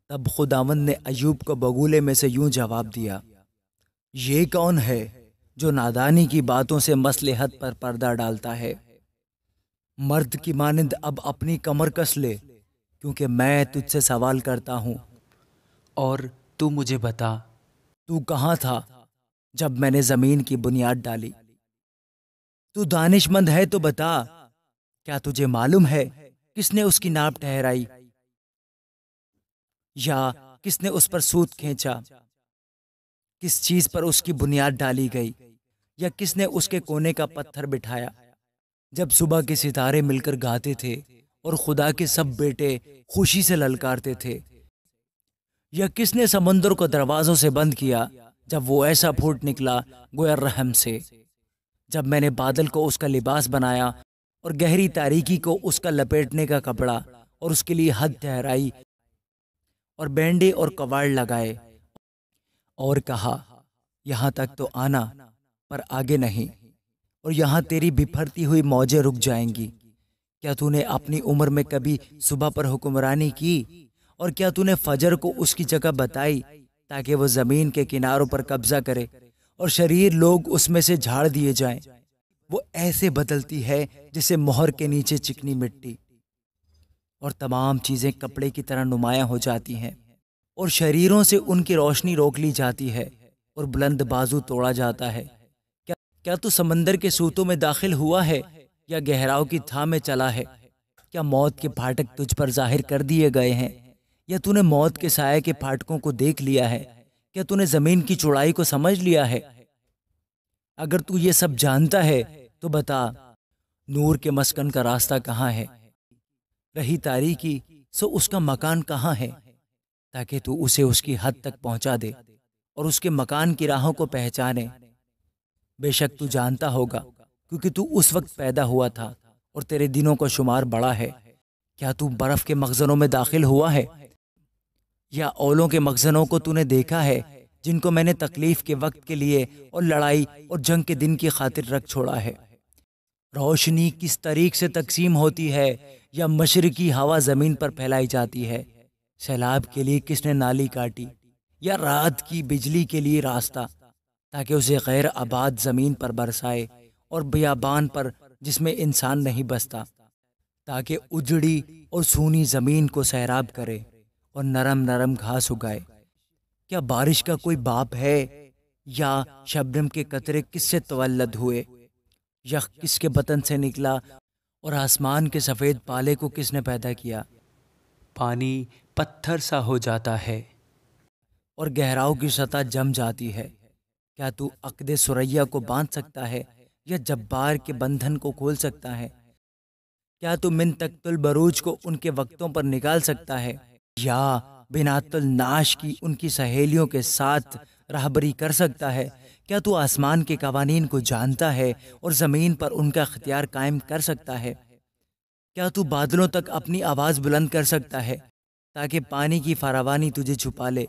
تب خداوند نے ایوب کو بگولے میں سے یوں جواب دیا، یہ کون ہے جو نادانی کی باتوں سے مصلحت پر پردہ ڈالتا ہے؟ مرد کی مانند اب اپنی کمر کس لے، کیونکہ میں تجھ سے سوال کرتا ہوں۔ اور تو مجھے بتا، تو کہاں تھا جب میں نے زمین کی بنیاد ڈالی؟ تو دانش مند ہے تو بتا، کیا تجھے معلوم ہے کس نے اس کی ناپ ٹھہرائی، یا کس نے اس پر سوت کھینچا؟ کس چیز پر اس کی بنیاد ڈالی گئی، یا کس نے اس کے کونے کا پتھر بٹھایا؟ جب صبح کے ستارے مل کر گاتے تھے اور خدا کے سب بیٹے خوشی سے للکارتے تھے، یا کس نے سمندر کو دروازوں سے بند کیا جب وہ ایسا پھوٹ نکلا گویا رحم سے؟ جب میں نے بادل کو اس کا لباس بنایا اور گہری تاریکی کو اس کا لپیٹنے کا کپڑا، اور اس کے لیے حد ٹھہرائی اور بینڈے اور کواڑ لگائے، اور کہا یہاں تک تو آنا پر آگے نہیں، اور یہاں تیری بپھرتی ہوئی موجیں رک جائیں گی۔ کیا تو نے اپنی عمر میں کبھی صبح پر حکمرانی کی، اور کیا تو نے فجر کو اس کی جگہ بتائی تاکہ وہ زمین کے کناروں پر قبضہ کرے اور شریر لوگ اس میں سے جھاڑ دیے جائیں؟ وہ ایسے بدلتی ہے جسے مہر کے نیچے چکنی مٹی، اور تمام چیزیں کپڑے کی طرح نمایاں ہو جاتی ہیں، اور شریروں سے ان کی روشنی روک لی جاتی ہے، اور بلند بازو توڑا جاتا ہے۔ کیا تو سمندر کے سوتوں میں داخل ہوا ہے، یا گہراؤں کی تھا میں چلا ہے؟ کیا موت کے پھاٹک تجھ پر ظاہر کر دیے گئے ہیں، یا تو نے موت کے سائے کے پھاٹکوں کو دیکھ لیا ہے؟ کیا تو نے زمین کی چوڑائی کو سمجھ لیا ہے؟ اگر تو یہ سب جانتا ہے تو بتا، نور کے مسکن کا راستہ کہاں ہے؟ رہی تاریکی سو اس کا مکان کہاں ہے، تاکہ تو اسے اس کی حد تک پہنچا دے اور اس کے مکان کی راہوں کو پہچانے۔ بے شک تو جانتا ہوگا، کیونکہ تو اس وقت پیدا ہوا تھا اور تیرے دنوں کا شمار بڑا ہے۔ کیا تو برف کے مخزنوں میں داخل ہوا ہے، یا اولوں کے مخزنوں کو تو نے دیکھا ہے، جن کو میں نے تکلیف کے وقت کے لیے اور لڑائی اور جنگ کے دن کی خاطر رکھ چھوڑا ہے؟ روشنی کس طریق سے تقسیم ہوتی ہے، یا مشرقی ہوا زمین پر پھیلائی جاتی ہے؟ سیلاب کے لیے کس نے نالی کاٹی، یا رات کی بجلی کے لیے راستہ، تاکہ اسے غیر آباد زمین پر برسائے اور بیابان پر جس میں انسان نہیں بستا، تاکہ اجڑی اور سونی زمین کو سیراب کرے اور نرم نرم گھاس اگائے؟ کیا بارش کا کوئی باپ ہے، یا شبنم کے قطرے کس سے تولد ہوئے؟ یخ کس کے بطن سے نکلا، اور آسمان کے سفید پالے کو کس نے پیدا کیا؟ پانی پتھر سا ہو جاتا ہے اور گہراؤں کی سطح جم جاتی ہے۔ کیا تو عقد سریا کو باندھ سکتا ہے، یا جبار کے بندھن کو کھول سکتا ہے؟ کیا تو من تخت البروج کو ان کے وقتوں پر نکال سکتا ہے، یا بنات الناش کی ان کی سہیلیوں کے ساتھ راہبری کر سکتا ہے؟ کیا تو آسمان کے قوانین کو جانتا ہے اور زمین پر ان کا اختیار قائم کر سکتا ہے؟ کیا تو بادلوں تک اپنی آواز بلند کر سکتا ہے تاکہ پانی کی فراوانی تجھے چھپا لے؟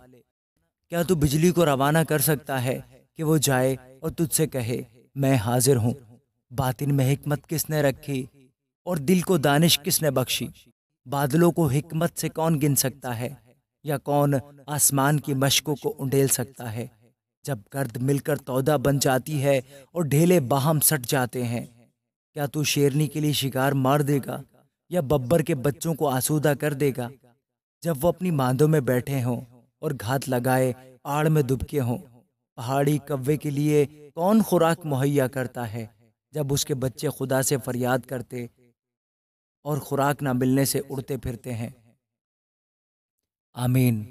کیا تو بجلی کو روانہ کر سکتا ہے کہ وہ جائے اور تجھ سے کہے میں حاضر ہوں؟ باطن میں حکمت کس نے رکھی اور دل کو دانش کس نے بخشی؟ بادلوں کو حکمت سے کون گن سکتا ہے، یا کون آسمان کی مشکوں کو انڈیل سکتا ہے؟ جب گرد مل کر تودا بن جاتی ہے اور ڈھیلے باہم سٹ جاتے ہیں، کیا تو شیرنی کے لیے شکار مار دے گا، یا ببر کے بچوں کو آسودہ کر دے گا جب وہ اپنی ماندوں میں بیٹھے ہوں اور گھات لگائے آڑ میں دبکے ہوں؟ پہاڑی کوے کے لیے کون خوراک مہیا کرتا ہے جب اس کے بچے خدا سے فریاد کرتے اور خوراک نہ ملنے سے اڑتے پھرتے ہیں؟ آمین۔